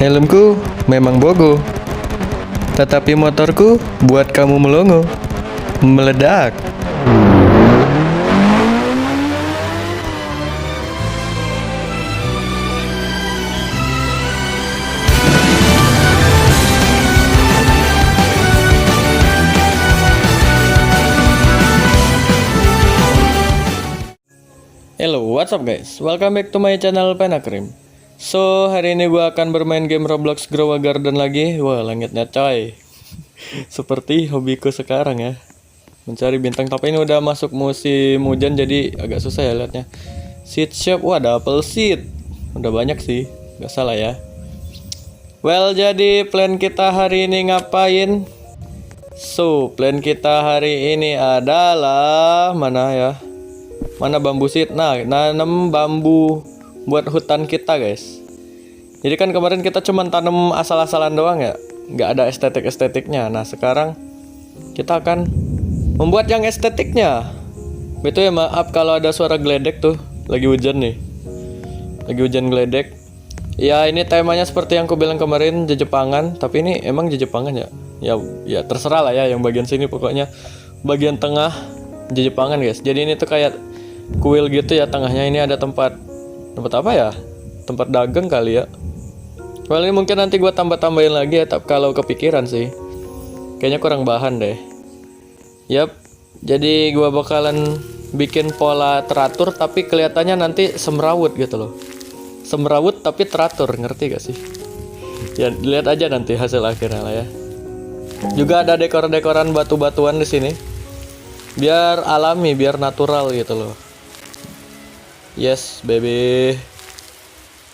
Helmku memang bogo, tetapi motorku buat kamu melongo, meledak. Hello, what's up guys? Welcome back to my channel Penakrim. So, hari ini gue akan bermain game Roblox Grow a Garden lagi. Wah, langitnya coy. Seperti hobiku sekarang ya, mencari bintang. Tapi ini udah masuk musim hujan, jadi agak susah ya liatnya. Seed shop, wah ada apple seed. Udah banyak sih, gak salah ya. Well, jadi plan kita hari ini ngapain? So, plan kita hari ini adalah mana ya? Mana bambu seed? Nah, nanam bambu buat hutan kita guys. Jadi kan kemarin kita cuma tanam asal-asalan doang ya, nggak ada estetiknya. Nah sekarang kita akan membuat yang estetiknya. Betul ya, maaf kalau ada suara geledek tuh, lagi hujan nih, lagi hujan geledek. Ya ini temanya seperti yang aku bilang kemarin, Jejepangan. Tapi ini emang Jejepangan ya? Ya terserah lah ya, yang bagian sini pokoknya bagian tengah Jejepangan guys. Jadi ini tuh kayak kuil gitu ya, tengahnya ini ada tempat apa ya, tempat dagang kali ya. Well ini mungkin nanti gue tambahin lagi ya, tapi kalau kepikiran sih kayaknya kurang bahan deh. Yap, jadi gue bakalan bikin pola teratur tapi kelihatannya nanti semrawut gitu loh. Semrawut tapi teratur, ngerti gak sih? Ya lihat aja nanti hasil akhirnya lah ya. Juga ada dekor-dekoran batu-batuan di sini, biar alami, biar natural gitu loh. Yes baby.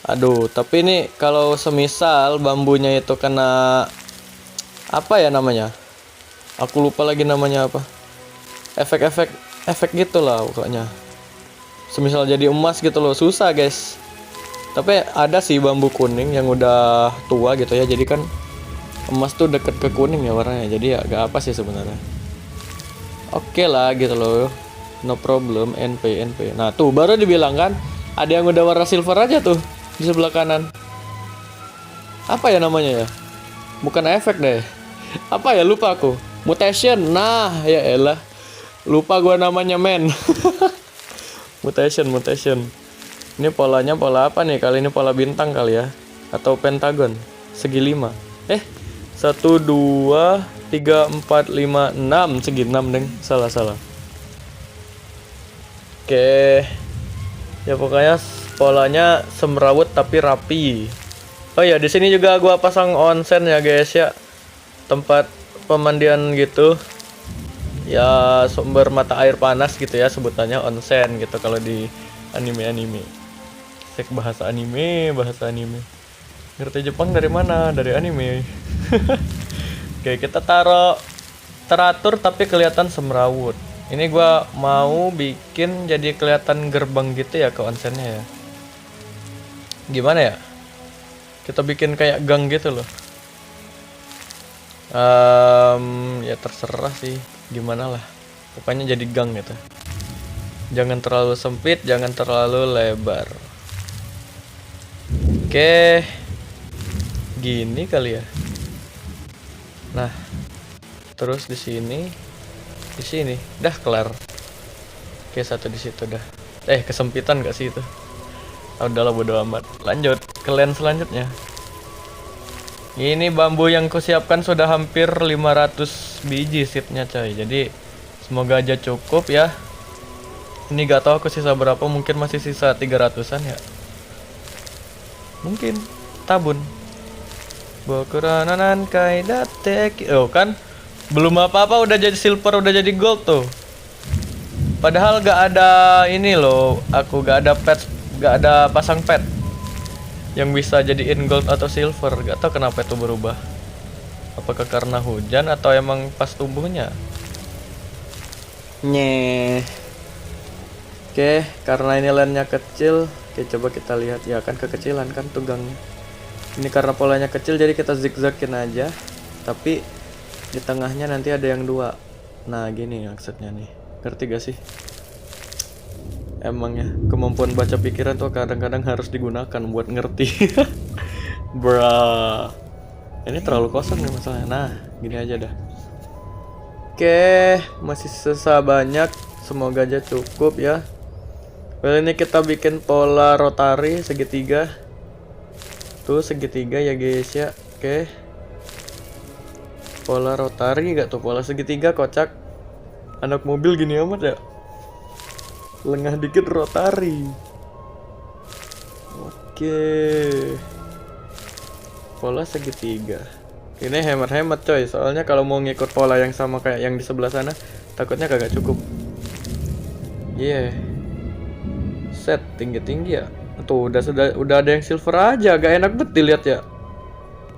Aduh, tapi ini kalau semisal bambunya itu kena apa ya namanya? Aku lupa lagi namanya apa. Efek gitulah pokoknya. Semisal jadi emas gitu loh, susah guys. Tapi ada sih bambu kuning yang udah tua gitu ya. Jadi kan emas tuh deket ke kuning ya warnanya. Jadi ya gak apa sih sebenarnya. Oke lah gitu loh. No problem, NP. Nah tuh baru dibilang kan, ada yang udah warna silver aja tuh di sebelah kanan. Apa ya namanya ya? Bukan efek deh. Apa ya, lupa aku. Mutation. Nah ya elah, lupa gua namanya men. Mutation. Ini polanya pola apa nih? Kali ini pola bintang kali ya, atau pentagon segi 5. 1 2 3 4 5 6 segi 6 deng. Salah. Oke, ya pokoknya polanya semrawut tapi rapi. Oh ya, di sini juga gua pasang onsen ya guys ya, tempat pemandian gitu. Ya sumber mata air panas gitu ya, sebutannya onsen gitu kalau di anime. Sek bahasa anime. Ngerti Jepang dari mana? Dari anime. Oke, kita taruh teratur tapi kelihatan semrawut. Ini gua mau bikin jadi kelihatan gerbang gitu ya ke onsennya ya. Gimana ya? Kita bikin kayak gang gitu loh. Ya terserah sih, gimana lah. Pokoknya jadi gang gitu. Jangan terlalu sempit, jangan terlalu lebar. Oke. Gini kali ya. Nah, terus di sini dah kelar. Oke, satu di situ dah. Kesempitan gak sih itu? Udahlah bodo amat. Lanjut ke lens selanjutnya. Ini bambu yang kusiapkan sudah hampir 500 biji seednya coy. Jadi semoga aja cukup ya. Ini gak tahu aku sisa berapa, mungkin masih sisa 300-an ya. Mungkin tabun. Bokuranan kaidatek. Oh kan belum apa-apa udah jadi silver, udah jadi gold tuh. Padahal gak ada ini loh, aku gak ada pet, gak ada pasang pet yang bisa jadiin gold atau silver. Gak tau kenapa itu berubah. Apakah karena hujan atau emang pas tumbuhnya? Oke, karena ini landnya kecil. Oke, coba kita lihat. Ya kan kekecilan kan tugangnya. Ini karena polanya kecil jadi kita zigzagin aja. Tapi di tengahnya nanti ada yang 2. Nah gini maksudnya nih, ngerti gak sih? Emang ya, kemampuan baca pikiran tuh kadang-kadang harus digunakan buat ngerti. Bro, ini terlalu kosong nih masalahnya. Nah, gini aja dah. Oke, masih sisa banyak. Semoga aja cukup ya. Well, ini kita bikin pola rotari segitiga. Tuh segitiga ya guys ya. Oke. Pola rotari gak tuh? Pola segitiga kocak. Anak mobil gini amat ya. Lengah dikit rotari. Oke. Pola segitiga. Ini hemat-hemat coy. Soalnya kalau mau ngikut pola yang sama kayak yang di sebelah sana, takutnya kagak cukup. Iya. Set tinggi-tinggi ya. Tuh udah ada yang silver aja. Gak enak bet dilihat ya.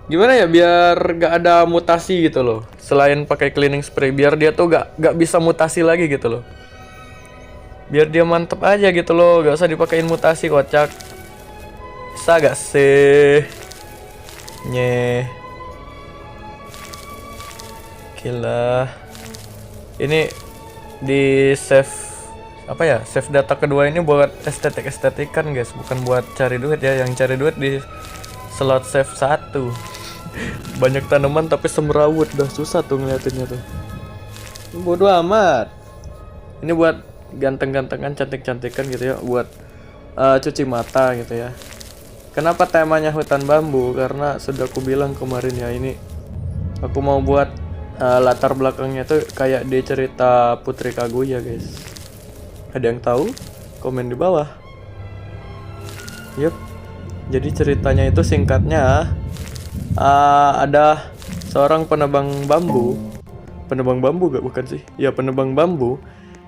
Gimana ya biar gak ada mutasi gitu loh. Selain pakai cleaning spray, biar dia tuh gak bisa mutasi lagi gitu loh. Biar dia mantep aja gitu loh. Gak usah dipakein mutasi kocak. Bisa gak sih? Nye. Gila. Ini di save apa ya? Save data kedua ini buat estetik-estetikan guys, bukan buat cari duit ya. Yang cari duit di slot save 1. Banyak tanaman tapi semrawut, dah susah tuh ngeliatinnya tuh. Bodoh amat. Ini buat ganteng-gantengan, cantik-cantikan gitu ya, buat cuci mata gitu ya. Kenapa temanya hutan bambu? Karena sudah aku bilang kemarin ya, ini aku mau buat latar belakangnya tuh kayak di cerita Putri Kaguya guys. Ada yang tahu? Komen di bawah. Yup. Jadi ceritanya itu singkatnya ada seorang penebang bambu gak bukan sih? Ya penebang bambu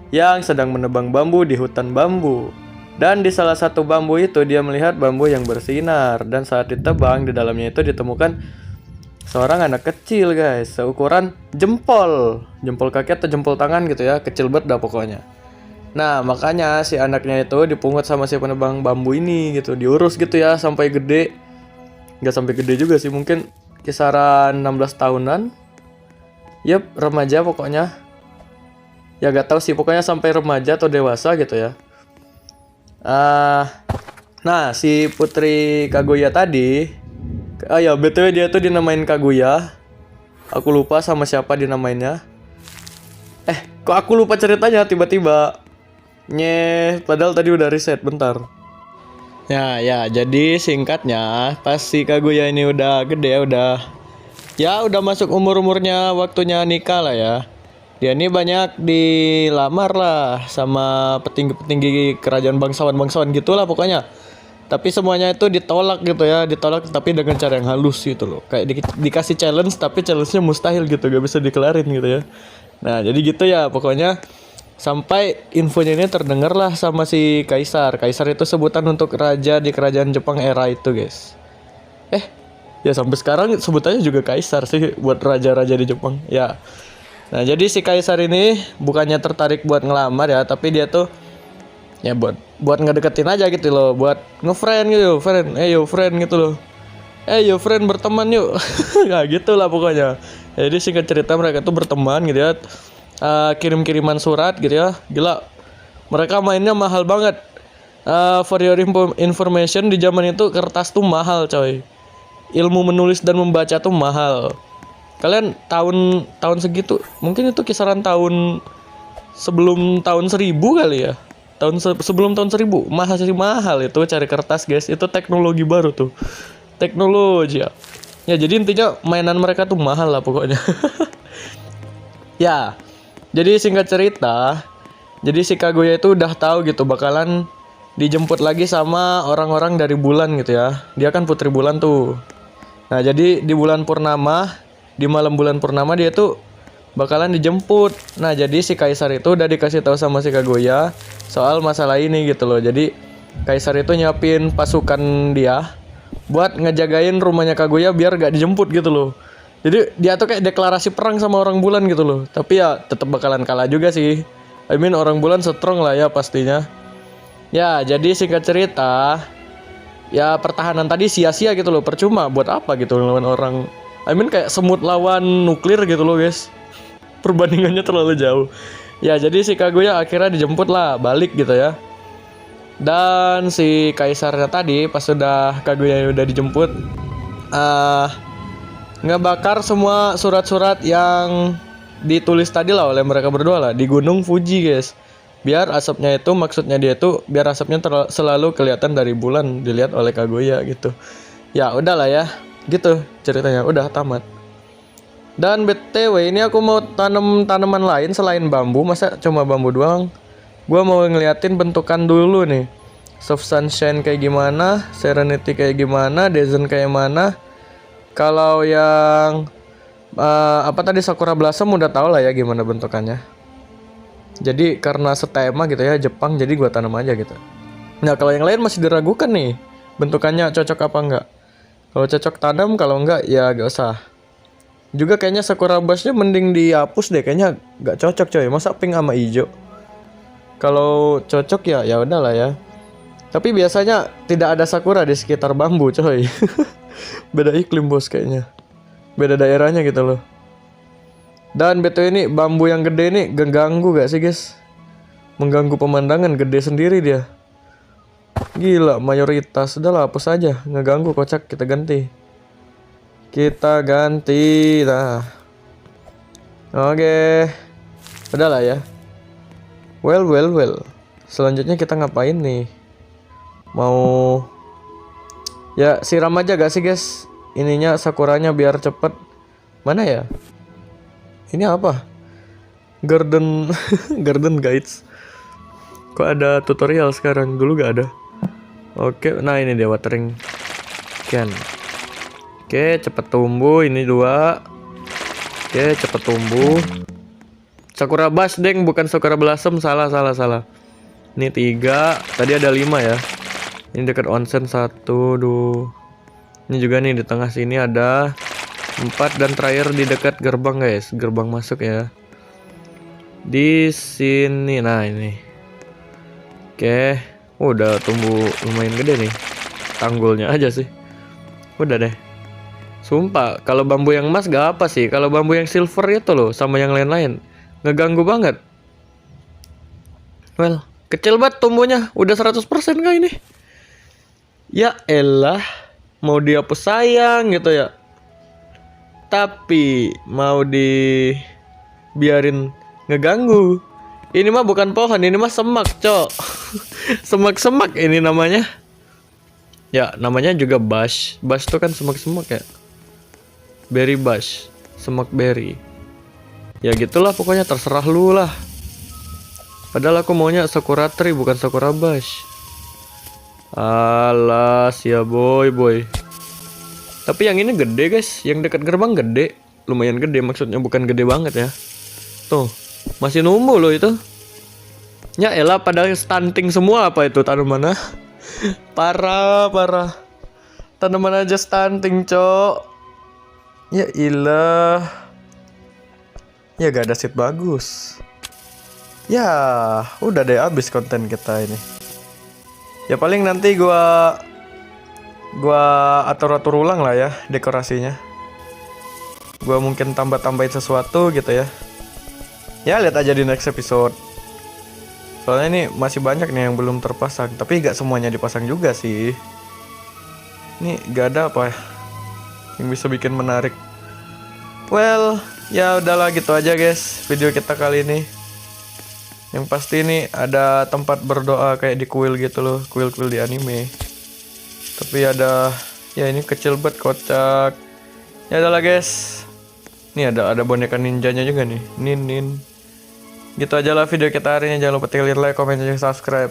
yang sedang menebang bambu di hutan bambu. Dan di salah satu bambu itu dia melihat bambu yang bersinar, dan saat ditebang di dalamnya itu ditemukan seorang anak kecil guys, seukuran jempol kaki atau jempol tangan gitu ya, kecil banget dah pokoknya. Nah makanya si anaknya itu dipungut sama si penebang bambu ini gitu, diurus gitu ya sampai gede. Nggak sampai gede juga sih, mungkin kisaran 16 tahunan. Yep, remaja pokoknya. Ya gak tahu sih, pokoknya sampai remaja atau dewasa gitu ya. Nah si Putri Kaguya tadi, ya BTW dia tuh dinamain Kaguya. Aku lupa sama siapa dinamainnya. Kok aku lupa ceritanya tiba-tiba. Padahal tadi udah riset bentar. Ya, jadi singkatnya pas si Kaguya ini udah gede ya, udah masuk umurnya waktunya nikah lah ya. Dia ini banyak dilamar lah sama petinggi-petinggi kerajaan bangsawan gitulah pokoknya. Tapi semuanya itu ditolak gitu ya, tapi dengan cara yang halus gitu loh. Kayak dikasih challenge tapi challenge-nya mustahil gitu, gak bisa dikelarin gitu ya. Nah, jadi gitu ya pokoknya. Sampai infonya ini terdengar lah sama si Kaisar. Kaisar itu sebutan untuk raja di kerajaan Jepang era itu guys. Ya sampai sekarang sebutannya juga Kaisar sih buat raja-raja di Jepang ya. Nah jadi si Kaisar ini bukannya tertarik buat ngelamar ya, tapi dia tuh ya buat ngedeketin aja gitu loh, buat ngefriend gitu, friend gitu loh. Friend berteman yuk. Ya gitulah pokoknya. Jadi singkat cerita mereka tuh berteman gitu ya. Kirim-kiriman surat gitu ya. Gila, mereka mainnya mahal banget. For your information, di zaman itu kertas tuh mahal coy. Ilmu menulis dan membaca tuh mahal. Kalian tahun segitu, mungkin itu kisaran tahun sebelum tahun 1000 kali ya. Sebelum tahun 1000 masih mahal itu cari kertas guys. Itu teknologi baru tuh. Teknologi ya. Ya jadi intinya mainan mereka tuh mahal lah pokoknya. Ya. Jadi singkat cerita, jadi si Kaguya itu udah tahu gitu bakalan dijemput lagi sama orang-orang dari bulan gitu ya. Dia kan putri bulan tuh. Nah, jadi di bulan purnama, di malam bulan purnama dia tuh bakalan dijemput. Nah, jadi si Kaisar itu udah dikasih tahu sama si Kaguya soal masalah ini gitu loh. Jadi Kaisar itu nyiapin pasukan dia buat ngejagain rumahnya Kaguya biar gak dijemput gitu loh. Jadi dia tuh kayak deklarasi perang sama orang bulan gitu loh. Tapi ya tetap bakalan kalah juga sih. Orang bulan strong lah ya pastinya. Ya jadi singkat cerita, ya pertahanan tadi sia-sia gitu loh. Percuma buat apa gitu lawan orang. Kayak semut lawan nuklir gitu loh guys. Perbandingannya terlalu jauh. Ya jadi si Kaguya akhirnya dijemput lah balik gitu ya. Dan si Kaisarnya tadi pas sudah Kaguya udah dijemput, ngebakar semua surat-surat yang ditulis tadi lah oleh mereka berdua lah di Gunung Fuji, guys. Biar asapnya itu, maksudnya dia tuh biar asapnya selalu kelihatan dari bulan dilihat oleh Kaguya gitu. Ya udahlah ya, gitu ceritanya, udah tamat. Dan BTW ini aku mau tanam tanaman lain selain bambu, masa cuma bambu doang? Gua mau ngeliatin bentukan dulu nih. Soft Sunshine kayak gimana, Serenity kayak gimana, Descent kayak mana. Kalau yang apa tadi Sakura Blossom udah tau lah ya gimana bentukannya. Jadi karena setema gitu ya Jepang, jadi gua tanam aja gitu. Nah kalau yang lain masih diragukan nih bentukannya cocok apa enggak. Kalau cocok tanam, kalau enggak ya gak usah. Juga kayaknya Sakura Bushnya mending dihapus deh, kayaknya gak cocok coy. Masa pink sama hijau? Kalau cocok ya udahlah ya. Tapi biasanya tidak ada sakura di sekitar bambu coy. Beda iklim bos kayaknya. Beda daerahnya gitu loh. Dan betul ini bambu yang gede ini ganggu gak sih guys? Mengganggu pemandangan, gede sendiri dia. Gila mayoritas. Udahlah hapus aja, ngeganggu kocak, kita ganti. Nah. Oke. Udahlah ya. Well. Selanjutnya kita ngapain nih? Mau ya siram aja gak sih guys? Ininya sakuranya biar cepet. Mana ya? Ini apa? Garden Garden Guides. Kok ada tutorial sekarang? Dulu gak ada. Oke, nah ini dia watering can. Oke, cepet tumbuh. Ini 2. Oke, cepet tumbuh. Sakura Bush deng, bukan Sakura Blossom. Salah. Ini 3. Tadi ada 5 ya. Ini dekat onsen 1, 2. Ini juga nih di tengah sini ada 4 dan terakhir di dekat gerbang guys, gerbang masuk ya. Di sini, nah ini. Oke, udah tumbuh lumayan gede nih. Tanggulnya aja sih. Udah deh. Sumpah, kalau bambu yang emas gak apa sih. Kalau bambu yang silver itu loh, sama yang lain-lain, ngeganggu banget. Well, kecil banget tumbuhnya. Udah 100% kah ini? Ya elah, mau dihapus sayang gitu ya. Tapi mau dibiarin ngeganggu. Ini mah bukan pohon, ini mah semak, cok. Semak-semak ini namanya. Ya, namanya juga bush. Bush tuh kan semak-semak ya. Berry bush, semak berry. Ya gitulah pokoknya, terserah lu lah. Padahal aku maunya sakura tree bukan sakura bush. Alas ya boy. Tapi yang ini gede guys, yang dekat gerbang gede, lumayan gede, maksudnya bukan gede banget ya. Tuh, masih numbuh loh itu. Ya elah, padahal stunting semua apa itu tanaman. Parah. Tanaman aja stunting, cok. Ya ilah. Ya gak ada seed bagus. Ya, udah deh habis konten kita ini. Ya paling nanti gua atur-atur ulang lah ya dekorasinya. Gua mungkin tambah-tambahin sesuatu gitu ya. Ya lihat aja di next episode. Soalnya ini masih banyak nih yang belum terpasang, tapi gak semuanya dipasang juga sih. Ini gak ada apa yang bisa bikin menarik. Well, ya udahlah gitu aja guys video kita kali ini. Yang pasti ini ada tempat berdoa kayak di kuil gitu loh, kuil-kuil di anime. Tapi ada, ya ini kecil banget, kocak. Ya adalah guys. Ini ada boneka ninjanya juga nih, Nin. Gitu aja lah video kita hari ini. Jangan lupa klik like, comment, dan subscribe.